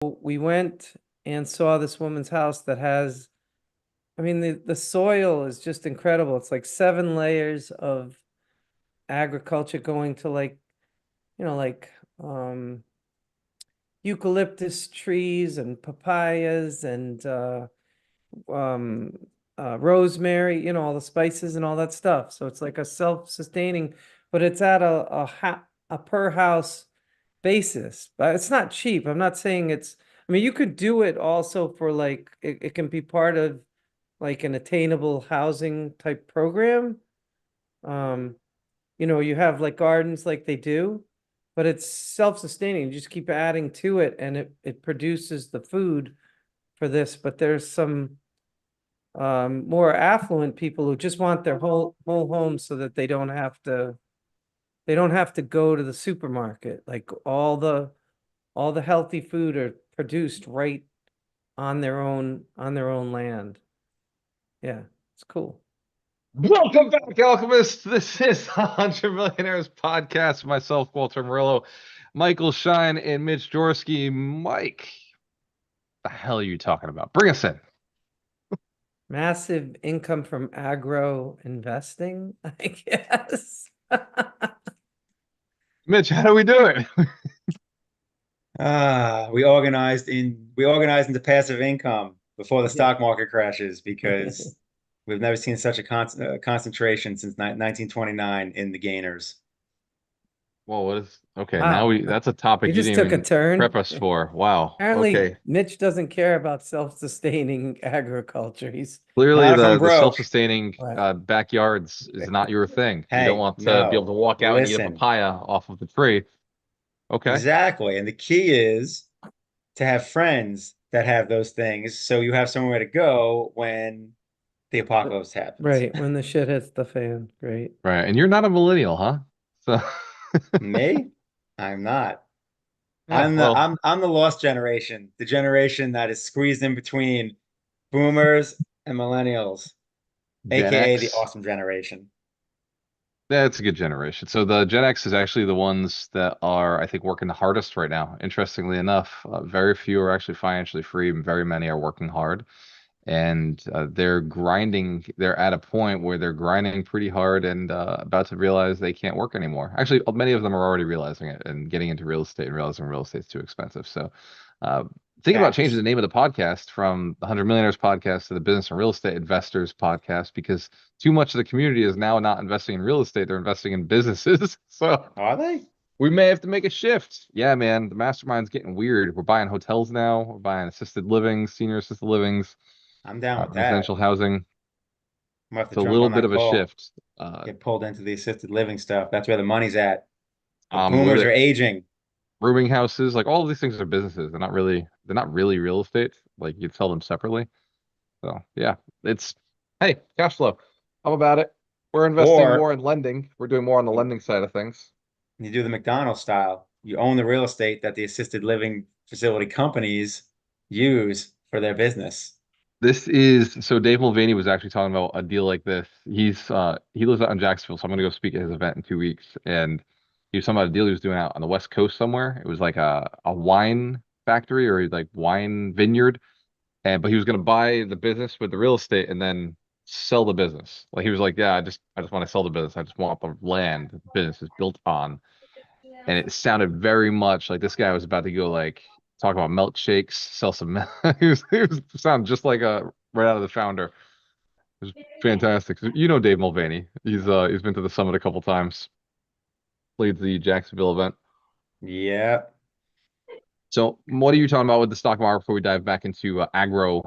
we went and saw this woman's house that has, I mean, the soil is just incredible. It's like 7 layers of agriculture going to like eucalyptus trees and papayas and um rosemary, all the spices and all that stuff. So it's like a self-sustaining, but it's at a per house basis. But it's not cheap. I'm not saying I mean, you could do it also for like it can be part of like an attainable housing type program. Um, you have like gardens like they do, but it's self-sustaining. You just keep adding to it and it produces the food for this. But there's some more affluent people who just want their whole home so that they don't have to go to the supermarket. Like all the healthy food are produced right on their own land. Yeah, it's cool. Welcome back, Alchemist. This is the 100 Millionaires podcast. Myself, Gualter Amarelo, Michael Schein, and Mitch Jaworski. Mike, the hell are you talking about? Bring us in. Massive income from agro investing, I guess. Mitch, how do we do it? We organized into passive income before the Yeah. stock market crashes because we've never seen such a concentration since 1929 in the gainers. Well, what is okay? Now Wow. that's a topic You you just didn't took a even prep turn. us for. Wow. Apparently, Okay. Mitch doesn't care about self-sustaining agriculture. He's Clearly, Not if I'm the broke. self-sustaining What? backyards is not your thing. You don't Hey, want to be able no, to walk out and eat a listen. papaya off of the tree. Okay. Exactly. And the key is to have friends that have those things so you have somewhere to go when the apocalypse happens. Right, when the shit hits the fan. Great. Right. And you're not a millennial, huh? So, Me? I'm not. yeah, I'm the well, I'm I'm the lost generation, the generation that is squeezed in between boomers and millennials, Gen aka the X. awesome generation. That's a good generation. So the Gen X is actually the ones that are, I think, working the hardest right now. Interestingly enough, very few are actually financially free, and very many are working hard. And they're grinding. They're at a point where they're grinding pretty hard and about to realize they can't work anymore. Actually, many of them are already realizing it and getting into real estate and realizing real estate's too expensive. So, uh, thinking about changing the Facts. name of the podcast from the 100 Millionaires podcast to the Business and Real Estate Investors podcast because too much of the community is now not investing in real estate; they're investing in businesses. So Are they? we may have to make a shift. Yeah, man, the mastermind's getting weird. We're buying hotels now. We're buying assisted livings, senior assisted livings, I'm down with that. residential housing. I'm gonna have to It's a jump little on bit that of a call, shift. Uh, get pulled into the assisted living stuff. That's where the money's at. The I'm with boomers are it. aging. Rooming houses, like all of these things are businesses. They're not really real estate. Like you'd sell them separately. So yeah, it's hey, cash flow. How about it? We're investing Or more in lending. We're doing more on the lending side of things. you do the McDonald's style. You own the real estate that the assisted living facility companies use for their business. This is so Dave Mulvaney was actually talking about a deal like this. He lives out in Jacksonville, so I'm gonna go speak at his event in 2 weeks. And he was talking about a deal he was doing out on the West Coast somewhere. It was like a wine factory or like wine vineyard. And but he was gonna buy the business with the real estate and then sell the business. Like he was like, yeah, I just want to sell the business. I just want the land that the business is built on. And it sounded very much like this guy was about to go like talk about milkshakes, sell some milk. He was sound just like a right out of the founder. It was fantastic. You know Dave Mulvaney. He's been to the summit a couple times, played the Jacksonville event. Yeah. So what are you talking about with the stock market before we dive back into agro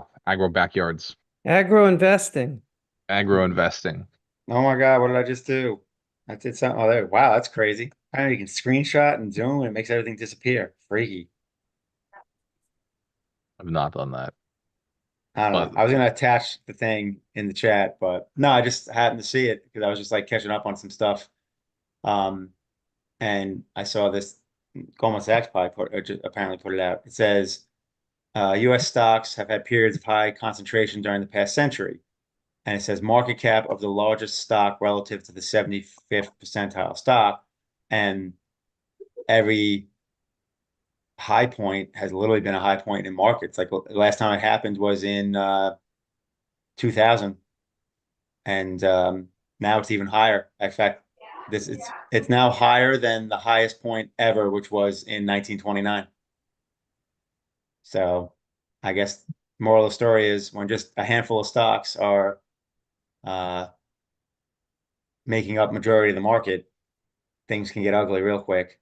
backyards, Agro investing. agro investing? Oh my God, what did I just do? I did something. Oh, there. Wow, that's crazy. I know you can screenshot and zoom and it makes everything disappear. Freaky. I've not done that. I don't know. But I was gonna attach the thing in the chat, but no, I just happened to see it because I was just like catching up on some stuff. Um, and I saw this Goldman Sachs apparently put it out. It says U.S. stocks have had periods of high concentration during the past century, and it says market cap of the largest stock relative to the 75th percentile stock, and every high point has literally been a high point in markets. Like the last time it happened was in 2000, and now it's even higher. In fact, it's now higher than the highest point ever, which was in 1929. So I guess moral of the story is when just a handful of stocks are uh, making up majority of the market, things can get ugly real quick.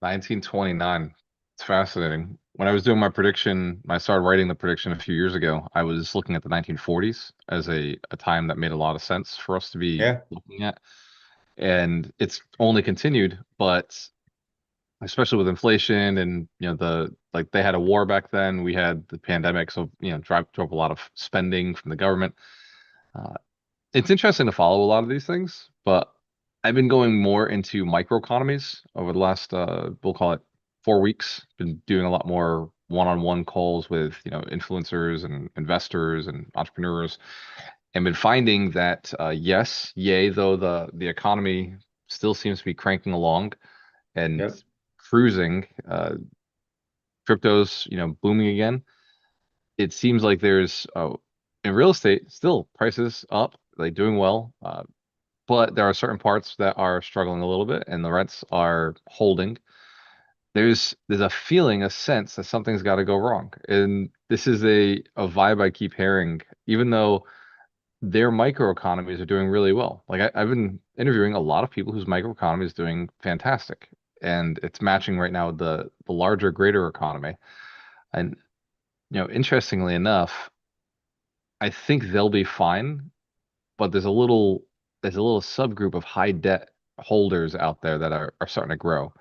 1929. It's fascinating. When I was doing my prediction, I started writing the prediction a few years ago. I was looking at the 1940s as a time that made a lot of sense for us to be Yeah. looking at. And it's only continued, but especially with inflation and the like they had a war back then, we had the pandemic, so drove a lot of spending from the government. Uh, it's interesting to follow a lot of these things, but I've been going more into microeconomies over the last we'll call it 4 weeks. Been doing a lot more one-on-one calls with influencers and investors and entrepreneurs, and been finding that yes, yay, though the economy still seems to be cranking along and Yep. cruising, crypto's booming again. It seems like there's in real estate still prices up, like doing well. But there are certain parts that are struggling a little bit and the rents are holding. There's a feeling, a sense that something's got to go wrong. And this is a vibe I keep hearing, even though their microeconomies are doing really well. Like I've been interviewing a lot of people whose microeconomy is doing fantastic. And it's matching right now with the larger, greater economy. And interestingly enough, I think they'll be fine, but there's a little subgroup of high debt holders out there that are starting to grow.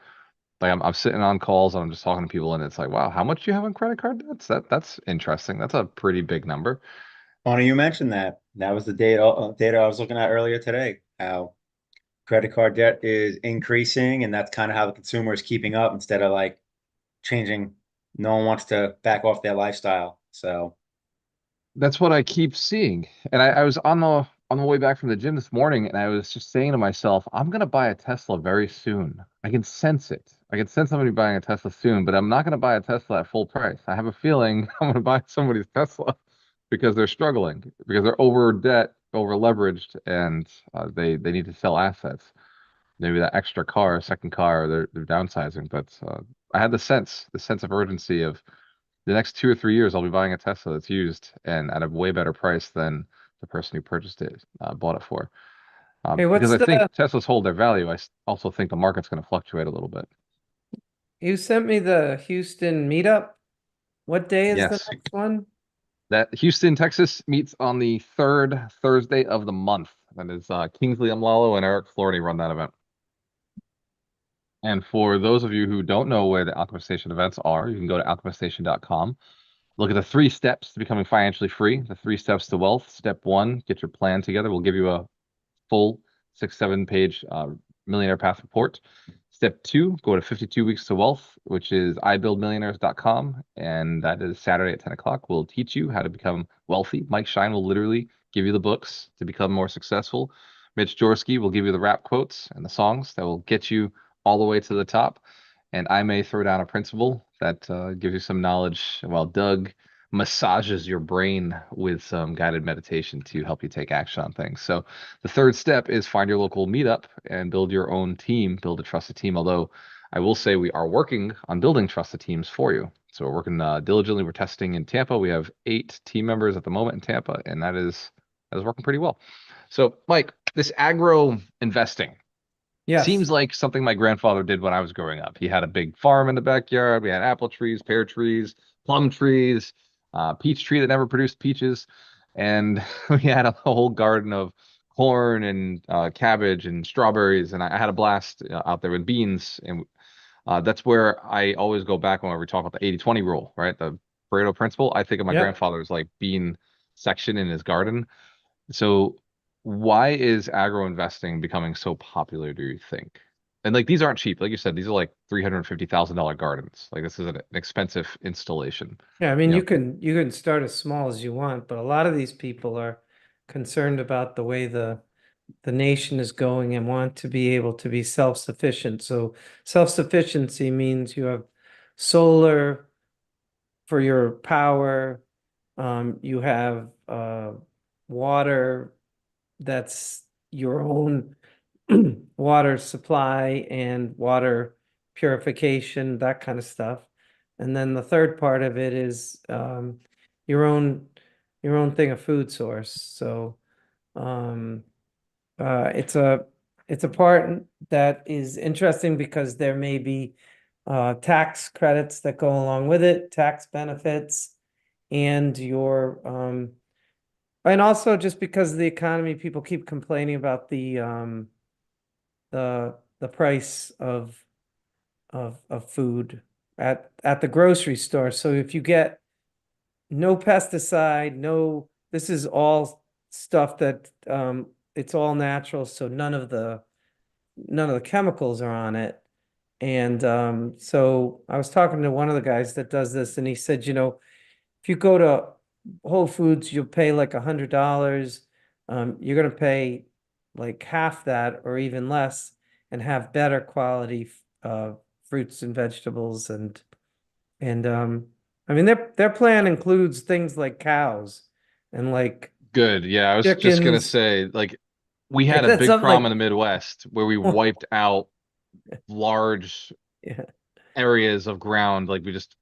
Like I'm sitting on calls and I'm just talking to people and it's like, wow, how much do you have on credit card debts? That's interesting. That's a pretty big number. Funny you mentioned that. That was the data I was looking at earlier today. How credit card debt is increasing, and that's kind of how the consumer is keeping up instead of like changing. No one wants to back off their lifestyle. So, That's what I keep seeing. And I was on the way back from the gym this morning and I was just saying to myself, I'm gonna buy a Tesla very soon. I can sense it. I can sense somebody buying a Tesla soon, but I'm not gonna buy a Tesla at full price. I have a feeling I'm gonna buy somebody's Tesla because they're struggling, because they're over debt, over leveraged, and they need to sell assets. Maybe that extra car, second car, they're downsizing. But I had the sense of urgency of the next 2 or 3 years, I'll be buying a Tesla that's used and at a way better price than the person who purchased it bought it for. Hey, Because what's I think the, Teslas hold their value. Also think the market's going to fluctuate a little bit. you sent me the Houston meetup. What day is the Yes, next one? that Houston, Texas meets on the third Thursday of the month. That is Kingsley Umlalo and Eric Flority run that event. And for those of you who don't know where the Alchemist Station events are, you can go to alchemiststation.com. Look at the 3 steps to becoming financially free, the 3 steps to wealth. Step 1, get your plan together. We'll give you a full 6, 7 page millionaire path report. Step 2, go to 52 weeks to wealth, which is ibuildmillionaires.com. And that is Saturday at 10 o'clock. We'll teach you how to become wealthy. Mike Schein will literally give you the books to become more successful. Mitch Jaworski will give you the rap quotes and the songs that will get you all the way to the top. And I may throw down a principle that gives you some knowledge while Doug massages your brain with some guided meditation to help you take action on things. So the third step is find your local meetup and build your own team, build a trusted team. Although I will say we are working on building trusted teams for you. So we're working diligently. We're testing in Tampa. We have 8 team members at the moment in Tampa, and that is working pretty well. So Mike, this agro investing Yes. seems like something my grandfather did when I was growing up. He had a big farm in the backyard. We had apple trees, pear trees, plum trees, peach tree that never produced peaches, and we had a whole garden of corn and cabbage and strawberries. And I had a blast out there with beans. And that's where I always go back when we talk about the 80-20 rule, right? The Pareto principle. I think of my Yep. grandfather's like bean section in his garden. So why is agro investing becoming so popular, do you think? And like these aren't cheap. Like you said, these are like $350,000 gardens. Like this is an expensive installation. Yeah, I mean, You know, you can start as small as you want, but a lot of these people are concerned about the way the nation is going and want to be able to be self-sufficient. So self-sufficiency means you have solar for your power. You have water that's your own water supply and water purification, that kind of stuff. And then the third part of it is your own thing of food source. So um, it's a part that is interesting because there may be tax credits that go along with it, tax benefits, and and also just because of the economy, people keep complaining about the price of food at the grocery store. So if you get no pesticide, this is all stuff that it's all natural, so none of the chemicals are on it. And so I was talking to one of the guys that does this, and he said, if you go to Whole Foods, you'll pay like $100. You're gonna pay like half that or even less and have better quality fruits and vegetables and I mean their plan includes things like cows and like Good. Yeah, I was just gonna chickens. say, like, we had a That's big something problem in like the Midwest where we wiped out large yeah, areas of ground. Like we just,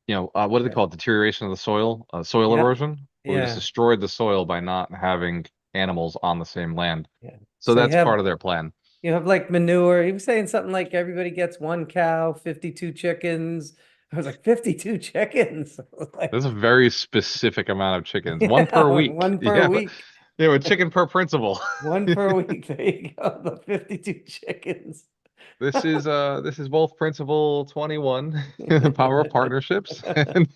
what do they yeah, call it? Deterioration of the soil, soil yeah, erosion, where we just yeah, destroyed the soil by not having animals on the same land. yeah. So So that's part of their plan. you have like manure. He was saying something like everybody gets one cow, 52 chickens. I was like, 52 chickens? I was That's like, a very specific amount of chickens, one yeah, per week. one per Yeah, week. yeah, with chicken per principle. One per week. There you go. The 52 chickens. This is both principle 21, the power of partnerships, and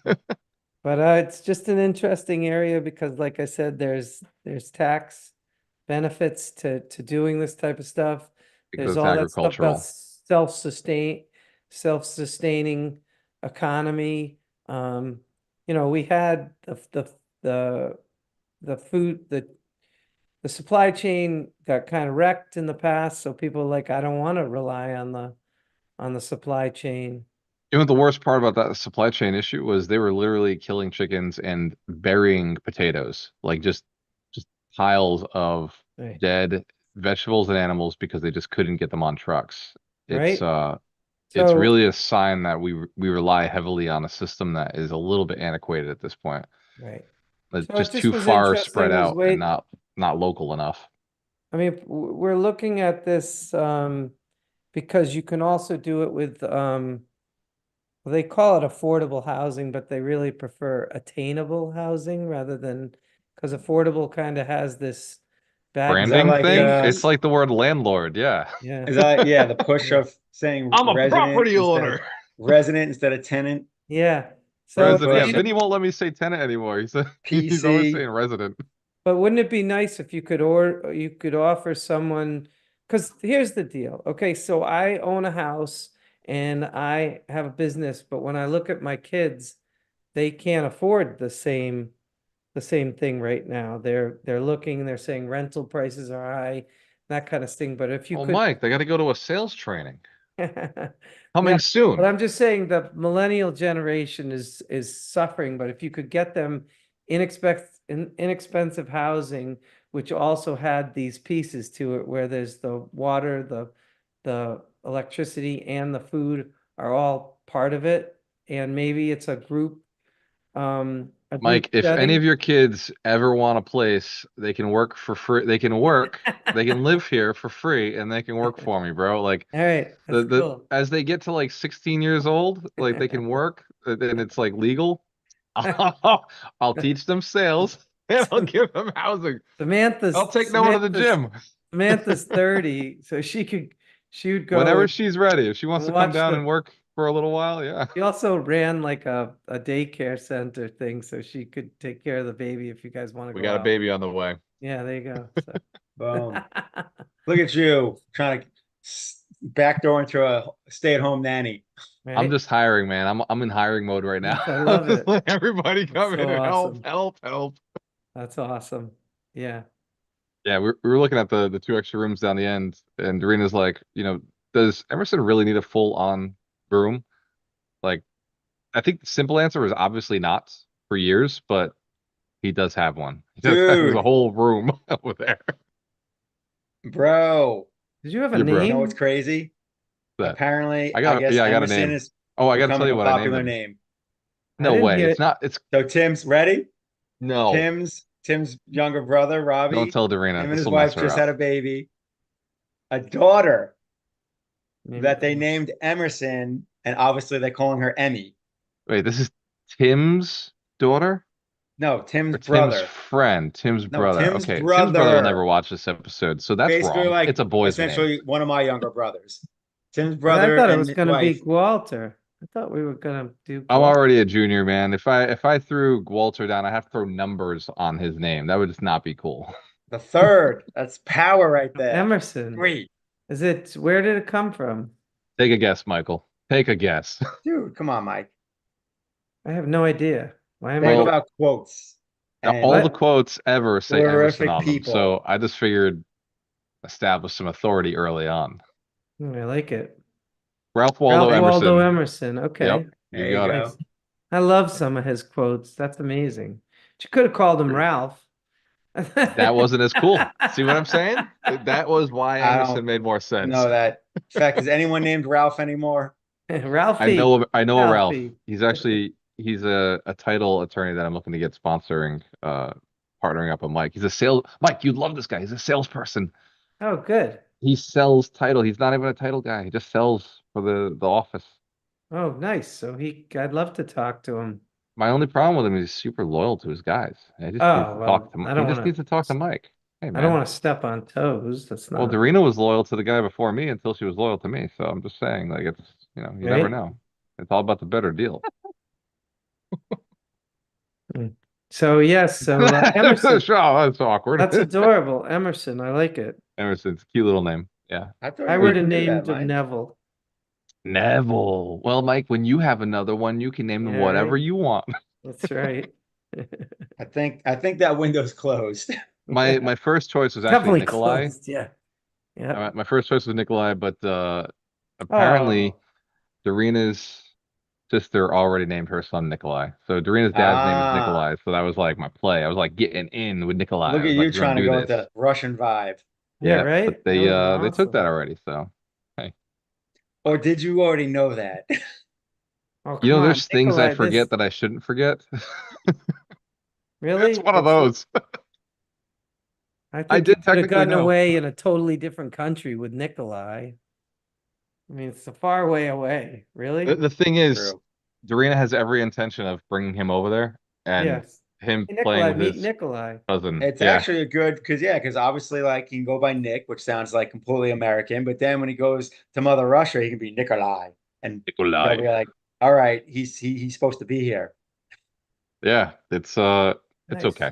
But it's just an interesting area because, like I said, there's tax benefits to doing this type of stuff. because There's it's all that stuff about agricultural. self-sustaining economy. We had the the food the supply chain got kind of wrecked in the past, so people are like, I don't want to rely on the supply chain. You know what the worst part about that supply chain issue was they were literally killing chickens and burying potatoes, like just piles of Right. dead vegetables and animals because they just couldn't get them on trucks. It's Right? uh it's So, really a sign that we rely heavily on a system that is a little bit antiquated at this point. right. Like So it just just too was far spread interesting. out and not local enough. I mean, we're looking at this because you can also do it with well, they call it affordable housing, but they really prefer attainable housing rather than because affordable kind of has this bad Is that Branding like thing? connotation. It's like the word landlord, yeah. Yeah. is that yeah, the push Yeah. of saying I'm a property owner. resident instead of tenant, Yeah. or So Resident. Yeah, push Vinny won't let me say tenant anymore. He said he's always PC. saying resident. but wouldn't it be nice if you could offer someone, because here's the deal. Okay, so I own a house and I have a business, but when I look at my kids, they can't afford the same thing right now. They're looking, they're saying rental prices are high, that kind of thing. But if you Well, could Mike, they got to go to a sales training No, coming but soon. I'm just saying the millennial generation is suffering, but if you could get them inexpensive housing, which also had these pieces to it where there's the water, the electricity and the food are all part of it, and maybe it's a group Mike, if any of setting. your kids ever want a place, they can work for free. They can live here for free, and they can work for me, bro. Like All right, that's the cool. as they get to like 16 years old, like they can work, and it's like legal. I'll teach them sales, and I'll give them housing. Samantha's I'll take Noah to the Samantha's gym Samantha's 30, so she would go whenever she's ready. If she wants and to come watch down and work for a little while, yeah. she also ran like a daycare center thing, so she could take care of the baby if you guys want to We go got a out. baby on the way. Yeah, there you go. So Boom. Look at you trying to backdoor into a stay-at-home nanny. I'm right? just hiring, man. I'm in hiring mode right now. Yes, I I'm love just it. like everybody That's come in so and help, awesome. help, help. That's awesome. Yeah. Yeah, we were looking at the two extra rooms down the end, and Doreena's like, does Emerson really need a full on room? Like, I think the simple answer is obviously not for years, but he does have one. There's Dude, a whole room over there. bro. Did you have a Yeah, bro. You know what's name? crazy? That Apparently, I I got guess yeah, I got a Emerson name. is Oh, I got to tell becoming you a what I named popular him. name. I No didn't way. hear It's it. not. It's So Tim's ready? no. Tim's younger brother, Don't Robbie, tell Darina. him and This his will mess wife her just up. had a baby, a daughter Name that they named Emerson, and obviously they're calling her Emmy. Wait, this is Tim's daughter No, Tim's or Tim's brother. friend? Tim's No, brother. Tim's Okay, Tim's brother will never brother. watch this episode, so that's Basically, wrong. like It's a boy's name. essentially one of my younger brothers. Tim's I brother thought it and was his gonna be wife. Gualter. I thought we were gonna do I'm Gualter. already a junior, man. If I threw Gualter down, I have to throw numbers on his name. That would just not be cool. The third. That's power right there. Emerson. Great. Where did it come from? Take a guess, Michael. Take a guess. Dude, come on, Mike. I have no idea. Why am Think I? Well, about quotes all and the What? quotes ever say Emerson horrific on them, so people. I just figured establish some authority early on. I like it. Ralph Waldo Ralph Waldo Emerson. Emerson. Okay. Yep, you There you got it. Nice. go. I love some of his quotes. That's amazing. You could have called him Ralph. That wasn't as cool. See what I'm saying? That was why I Emerson don't made more sense. know that. In fact, is anyone named Ralph anymore? Ralphie. I know a Ralph. Ralphie. He's a title attorney that I'm looking to get sponsoring, partnering up with Mike. Mike, you'd love this guy. He's a salesperson. Oh, good. He sells title. He's not even a title guy. He just sells for the office. Oh, nice. So I'd love to talk to him. My only problem with him is he's super loyal to his guys. I just needs Oh, to well, talk to I he don't just want needs to talk to to, Mike. Hey I don't man. want to step on toes. That's Well, not Dorina was loyal to the guy before me until she was loyal to me. So I'm just saying, like it's you never right. know. It's all about the better deal. So yes, so Emerson, Oh, that's awkward. that's adorable. Emerson, I like it. Emerson's a cute little name. Yeah. I thought I you would already have knew that, named him Mike. Neville. Neville. Well, Mike, when you have another one, you can name him Yeah, whatever right? you want. That's right. I think that window's closed. My first choice was actually Definitely Nikolai. closed. Yeah. Yeah. My first choice was Nikolai, but apparently Oh, Dorina's sister already named her son Nikolai. So Dorina's dad's name is Ah, Nikolai. So that was like my play. I was like getting in with Nikolai. look I at was you like, we're gonna trying to do go this. into Russian vibe. yeah, Yeah, but right. That would have been they took awesome. that already. So hey, Or did you already know that? Oh, come on, there's things I Nikolai. forget that I shouldn't forget. It's Really? one of those. I I think you did could have technically gotten know. away in a totally different country with Nikolai. I mean, it's a far way away. Really? The thing is, True. Dorina has every intention of bringing him over there and Yes. him Hey, playing Nikolai, with meet his Nikolai. cousin. It's Yeah, actually a good because obviously like he can go by Nick, which sounds like completely American, but then when he goes to Mother Russia, he can be Nikolai, and they'll Nikolai. be like, "All right, he's supposed to be here." Yeah, it's Nice. okay.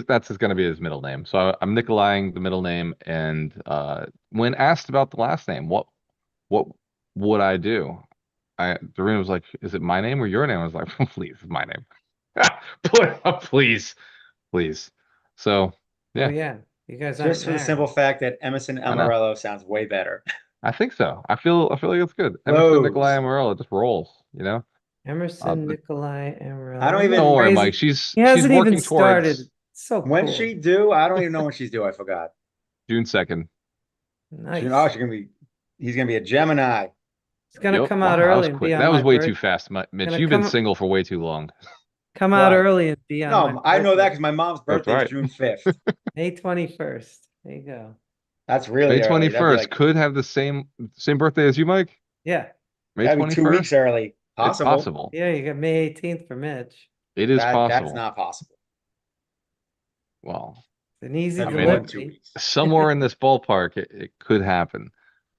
That's going to be his middle name. So I'm Nikolaiing the middle name, and when asked about the last name, what would I do? Doreen was like, "Is it my name or your name?" I was like, "Please, it's my name. Please, please." So Oh yeah, yeah. You guys aren't Just for the simple married. fact that Emerson I know. Amarelo sounds way better. I think so. I feel like it's good. Emerson Nikolai Rose. Morello just rolls. Emerson, But Nikolai, I don't Amarillo. Isn't that don't even worry, Mike. crazy? He She's hasn't even working started. towards So When's she cool. due? I don't even know when she's due. I forgot. June 2nd. Oh, Nice. he's gonna be a Gemini. It's gonna Yep. come out Wow, that was early and be quick. on That my was way too birth. fast, Mitch. Gonna You've been single for way too long. come out Why? early and be on my No, I know that birthday. because my mom's That's birthday is right. June 5th. May 21st. There you go. That's May really early. 21st could have the same birthday as you, Mike. Yeah. May That'd be 2 weeks 21st. early. It's Possible. possible. Yeah, you got May 18th for Mitch. It is That's possible. not possible. Well, It's an easy That'd I be more than mean, 2 delivery. weeks. somewhere in this ballpark, it could happen.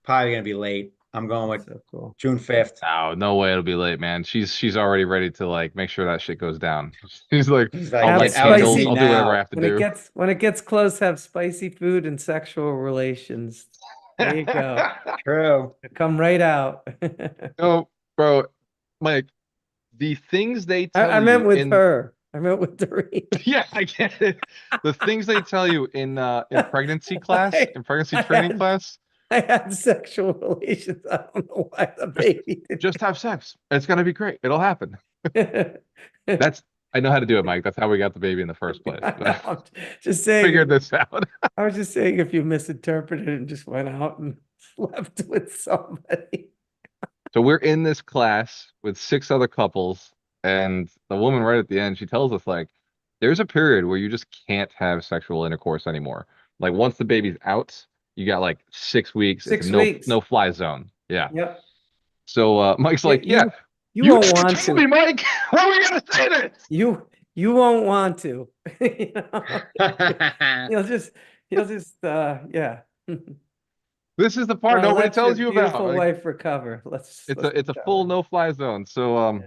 Probably gonna be late. I'm going with So cool. June 5th. Oh, no way it'll be late, man. She's already ready to like make sure that shit goes down. She's like, He's I'll like, Have light get out to candles. me spicy I'll do whatever I now. have to do. when it gets close, have spicy food and sexual relations. There you go. True. Come right out. No, bro, Mike, the things they tell I meant you with in her. I meant with Doreen. yeah, I get it. The things they tell you in pregnancy class, I- in pregnancy I training had- class, I had sexual relations. I don't know why the baby did. Just have sex. It's gonna be great. It'll happen. I That's I know how to do it, Mike. That's how we got the baby in the first place. know, I'm just saying. Figured this out. I was just saying if you misinterpreted and just went out and slept with somebody. So we're in this class with 6 other couples, and the woman right at the end, she tells us like, there's a period where you just can't have sexual intercourse anymore. Like once the baby's out, you got like 6 weeks. It's 6 a weeks. no fly zone. Yeah. Yep. So Mike's like, yeah, You you won't didn't want tell to. me, Mike. How are we gonna say this? You won't want to. You know? You'll just yeah. This is the part Well, nobody let your tells you about. beautiful Like, wife recover. Let's it's put a it that full way. no fly zone. So Yeah.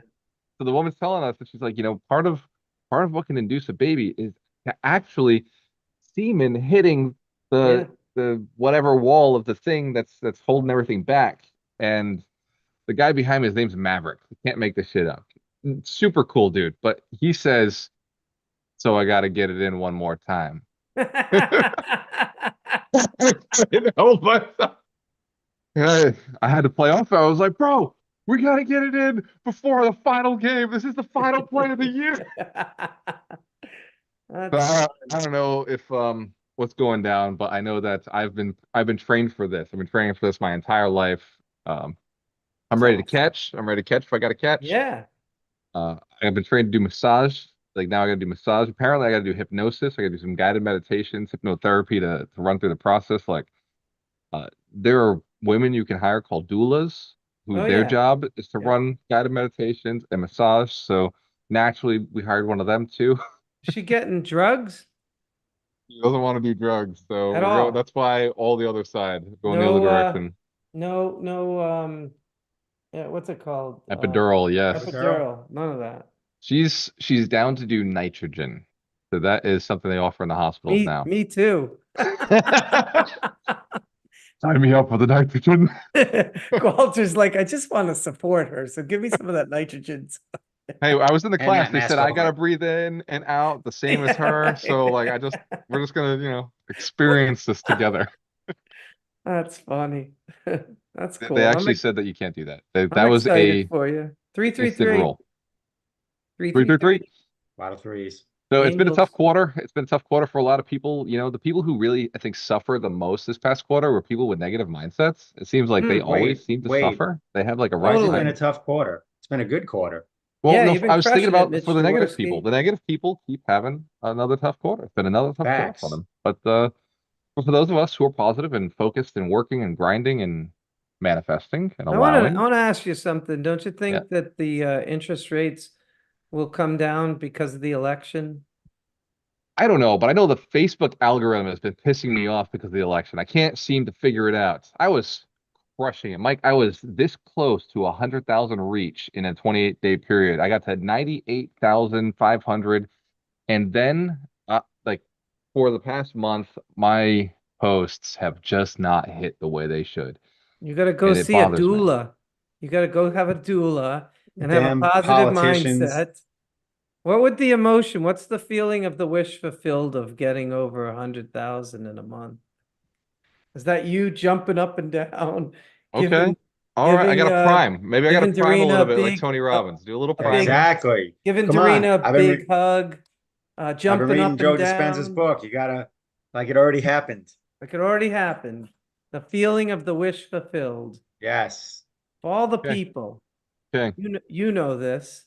so the woman's telling us that she's like, part of what can induce a baby is to actually semen hitting Yeah. the whatever wall of the thing that's holding everything back. And the guy behind me, his name's Maverick. He can't make this shit up. Super cool dude. But he says, so I gotta get it in one more time. Oh my I had to play off. I was like, bro, we gotta get it in before the final game. This is the final play of the year. So That's I don't know if what's going down, but I know that I've been trained for this. I've been training for this my entire life. I'm ready to awesome. catch. I'm ready to catch if I got to catch. Yeah. I've been trained to do massage. Like now I got to do massage. Apparently I got to do hypnosis. I got to do some guided meditations, hypnotherapy to run through the process. Like there are women you can hire called doulas who Oh their yeah. job is to Yeah. run guided meditations and massage. So naturally we hired one of them too. Is she getting drugs He doesn't want to do drugs, so at we're going. all? That's why all the other side going the other No, direction. no, yeah, what's it called? Epidural, yes. Epidural? Epidural. None of that. She's down to do nitrogen. So that is something they offer in the hospitals now. Me too. Sign me up for the nitrogen. Gualter's like, I just want to support her, so give me some of that nitrogen. Hey, I was in the And class. that They mask said I gotta over. breathe in and out the same as her. Yeah, So like we're just gonna, experience this together. That's funny. That's They cool. actually said that you can't do that. That I'm was excited a for you. Three, three, instant three, rule. three, Three, three, three, three. three. A lot of threes. So it's been a tough Angels. quarter. It's been a tough quarter for a lot of people. The people who really, I think, suffer the most this past quarter were people with negative mindsets. It seems like they Hmm. always seem to Wait. suffer. They have like a It's Totally. been a rising. tough quarter. It's been a good quarter. Well, Yeah, no, you've I been was thinking crushing it, about Mitch for the negative people. Jaworski. The negative people keep having another tough quarter. It's been another tough quarter for Facts. them. But for those of us who are positive and focused and working and grinding and manifesting and I want allowing, to ask you something. Don't you yeah. think that the interest rates will come down because of the election? I don't know, but I know the Facebook algorithm has been pissing me off because of the election. I can't seem to figure it out. I was crushing it, Mike. I was this close to 100,000 reach in a 28-day period. I got to 98,500, and then like for the past month, my posts have just not hit the way they should, You got to go and it see a bothers me. doula. You got to go have a doula and have a Damn positive politicians. mindset. What would the emotion? What's the feeling of the wish fulfilled of getting over 100,000 in a month? Is that you jumping up and down, Okay, giving all right. I giving got to prime. Maybe I got to giving prime a Darina little a bit like big Tony Robbins. Do a little a big priming. Exactly. giving Come on. Darina a I've been big hug, I've been jumping reading up Joe and Dispenza's down book. You gotta, like, it already happened. like it already happened. The feeling of the wish fulfilled. Yes. All the Okay. people. Okay. You know this.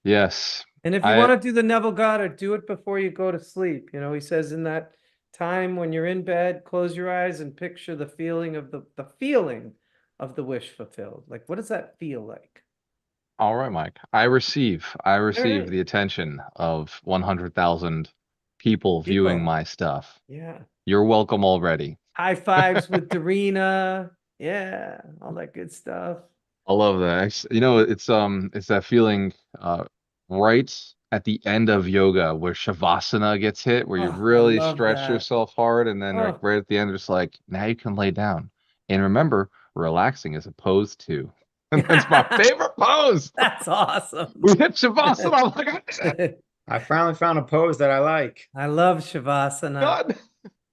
Yes. And if you want to do the Neville Goddard, do it before you go to sleep. He says in that time when you're in bed, close your eyes and picture the feeling of the feeling of the wish fulfilled. Like, what does that feel like? All right, Mike. I receive right. the attention of 100,000 people viewing People. my stuff. Yeah. You're welcome already. High fives with Darina. Yeah. All that good stuff. I love that. It's that feeling right at the end of yoga where Shavasana gets hit, where you Oh, I really love stretch that. yourself hard, and then like Oh, right at the end, it's like now you can lay down. And remember, relaxing as opposed to. And that's my favorite pose. that's awesome. We hit Shavasana. I'm like, I finally found a pose that I like. I love Shavasana. God.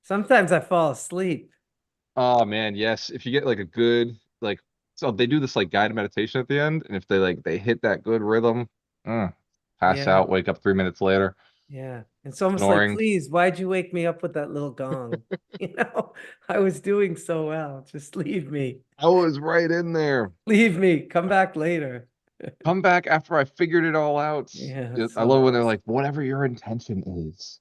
Sometimes I fall asleep. Oh man, yes. If you get like a good like, so they do this like guided meditation at the end, and if they hit that good rhythm, pass Yeah, out, wake up 3 minutes later, yeah. It's almost like, snoring. please, why'd you wake me up with that little gong? I was doing so well. Just leave me. I was right in there. Leave me. Come back later. Come back after I figured it all out. Yeah, Yeah, it's I so love when they're awesome. like, whatever your intention is,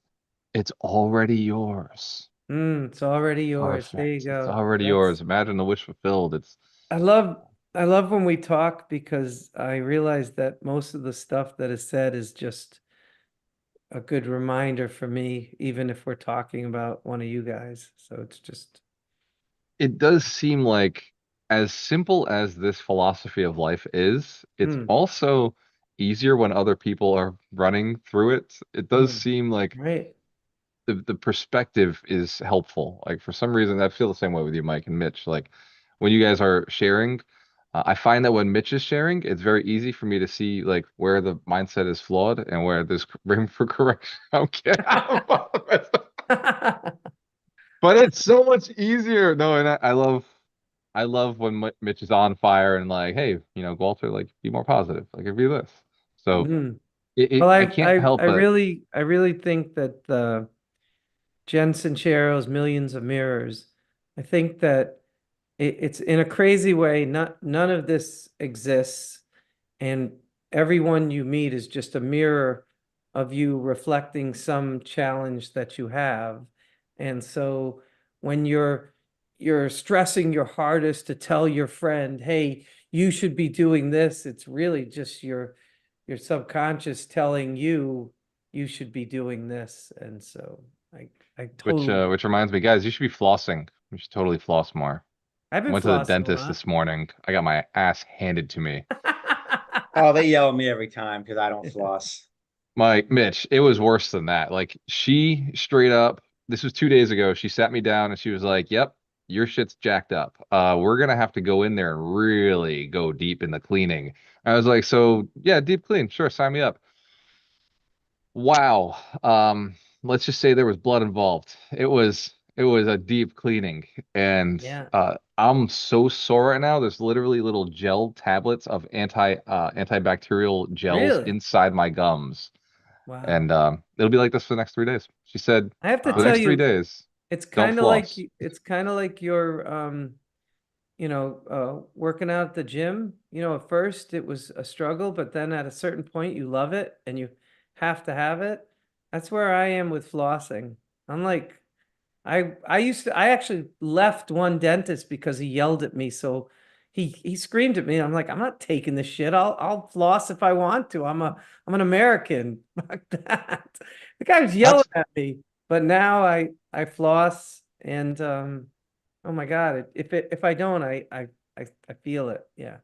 it's already yours. It's already yours. There you Perfect. It's go. already yours. Imagine the wish fulfilled. It's I love I love when we talk because I realize that most of the stuff that is said is just a good reminder for me, even if we're talking about one of you guys. So it's just, it does seem like as simple as this philosophy of life is, it's mm, also easier when other people are running through it. It does mm, seem like right. the perspective is helpful. Like for some reason, I feel the same way with you, Mike and Mitch. Like when you guys are sharing, I find that when Mitch is sharing, it's very easy for me to see like where the mindset is flawed and where there's room for correction. Okay. But it's so much easier. No, and I love when Mitch is on fire and like, hey, Gualter, like, be more positive, like, review this. So Mm. Well, I can't help but I really think that Jen Sincero's Millions of Mirrors, I think that it's in a crazy way, none of this exists. And everyone you meet is just a mirror of you reflecting some challenge that you have. And so when you're stressing your hardest to tell your friend, hey, you should be doing this, it's really just your subconscious telling you you should be doing this. And so I totally, which reminds me, guys, you should be flossing. You should totally floss more. I've I been went to the flossing a dentist lot. this morning. I got my ass handed to me. Oh, they yell at me every time because I don't floss. Mitch, it was worse than that. Like she straight up, this was 2 days ago. She sat me down and she was like, "Yep, your shit's jacked up. We're gonna have to go in there and really go deep in the cleaning." I was like, "So yeah, deep clean, sure, sign me up." Wow. Let's just say there was blood involved. It was a deep cleaning, and Yeah, I'm so sore right now. There's literally little gel tablets of antibacterial gels really? inside my gums. Wow. And it'll be like this for the next 3 days. She said, I have to for the Wow. tell next three you, days, it's don't kind of like floss. it's kind of like your working out at the gym. At first it was a struggle, but then at a certain point you love it and you have to have it. That's where I am with flossing. I'm like, I actually left one dentist because he yelled at me. So he screamed at me. I'm like, I'm not taking this shit. I'll floss if I want to. I'm an American. Fuck that. The guy was yelling That's at me. But now I floss and oh my God, if I don't, I feel it. Yeah.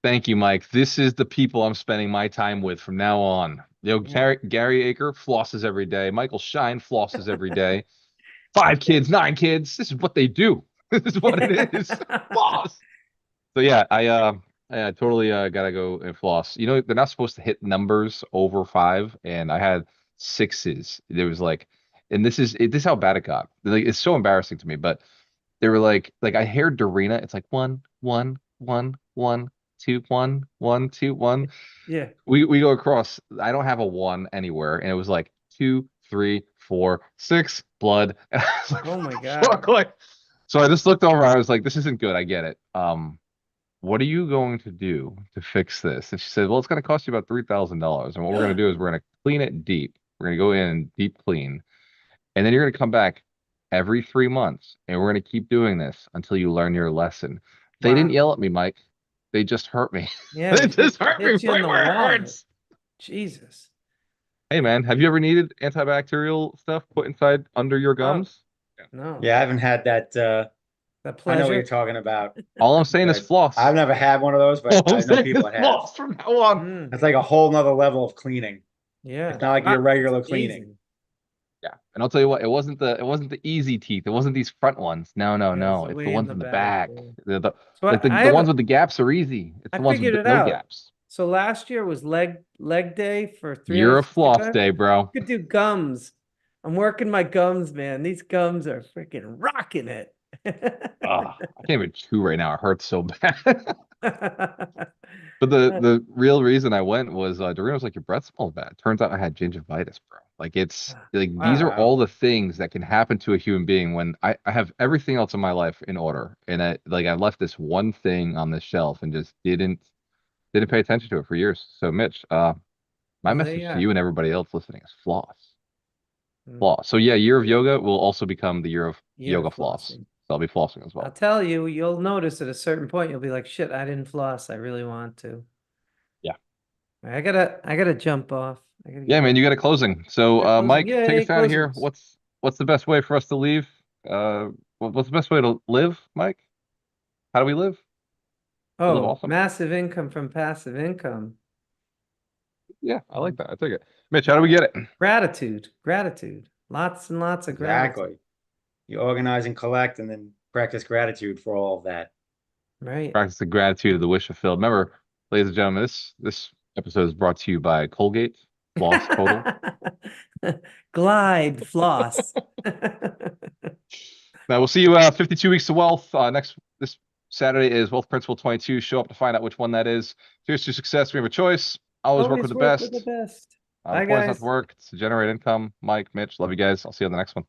Thank you, Mike. This is the people I'm spending my time with from now on. Yeah. Gary Aker flosses every day. Michael Schein flosses every day. 5 kids, 9 kids. This is what they do. This is what it is. Floss. So yeah, I totally gotta go and floss. They're not supposed to hit numbers over 5, and I had sixes. There was like, and this is how bad it got. Like it's so embarrassing to me, but they were like I heard Dorina. It's like one, one, one, one, two, one, one, two, one. Yeah. We go across. I don't have a one anywhere, and it was like 2, 3, 4, 6 blood. And I was like, Oh what my the fuck? God. Like, so I just looked over. I was like, this isn't good. I get it. What are you going to do to fix this? And she said, well, it's going to cost you about $3,000. And what we're going to do is we're going to clean it deep. We're going to go in and deep clean. And then you're going to come back every 3 months. And we're going to keep doing this until you learn your lesson. They didn't Wow. yell at me, Mike. They just hurt me. Yeah, They they just hurt me hit you in right the where it wallet. hurts. Jesus. Hey, man, have you ever needed antibacterial stuff put inside under your Oh, gums? Yeah. no. Yeah, I haven't had that. The I know what you're pleasure. talking about, All I'm saying is but floss. I've never had one of those, All but I'm I know saying is people that have. floss from now on. Mm, It's like a whole nother level of cleaning. yeah. It's not like Wow, your that's regular cleaning. amazing. Yeah. And I'll tell you what, it wasn't the easy teeth. It wasn't these front ones. No, no, Yeah, it's no. the It's the way in ones the in the back. back. Yeah. So Like I the have ones with the gaps are easy. It's I the ones figured with it no out. gaps. So last year was leg day for You're a floss 365. day, bro. Could do gums. I'm working my gums, man. These gums are freaking rocking it. I can't even chew right now. It hurts so bad. But the real reason I went was Doreen was like, your breath smells bad. Turns out I had gingivitis, bro. Like it's like these are all Wow. the things that can happen to a human being when I have everything else in my life in order. And I left this one thing on this shelf and just didn't pay attention to it for years. So Mitch, my Well, there message you to are. you and everybody else listening is floss. Mm, Floss. So yeah, year of yoga will also become the year of Year yoga of floss. flossing. So I'll be flossing as I'll well. tell you, you'll notice at a certain point, you'll be like, shit, I didn't floss. I really want to. Yeah. I gotta jump off. I gotta Yeah, get man, ready. you got a closing. So Closing. Mike, take Yay, us out of here. closings. What's the best way for us to leave? What's the best way to live, Mike? How do we live? To live Oh, awesome. massive income from passive income. Yeah, I like that. I take it. Mitch, how do we get it? Gratitude, gratitude. Lots and lots of gratitude. Exactly. You organize and collect and then practice gratitude for all of that. Right. Practice the gratitude of the wish fulfilled. Remember, ladies and gentlemen, this episode is brought to you by Colgate, Floss Total. Glide, floss. Now we'll see you 52 weeks to wealth. Next this Saturday is Wealth Principle 22. Show up to find out which one that is. Here's to success. We have a choice. Always work with Always the work with the best. best. The Bye, point is not to guys. work. It's to generate income. Mike, Mitch, love you guys. I'll see you on the next one.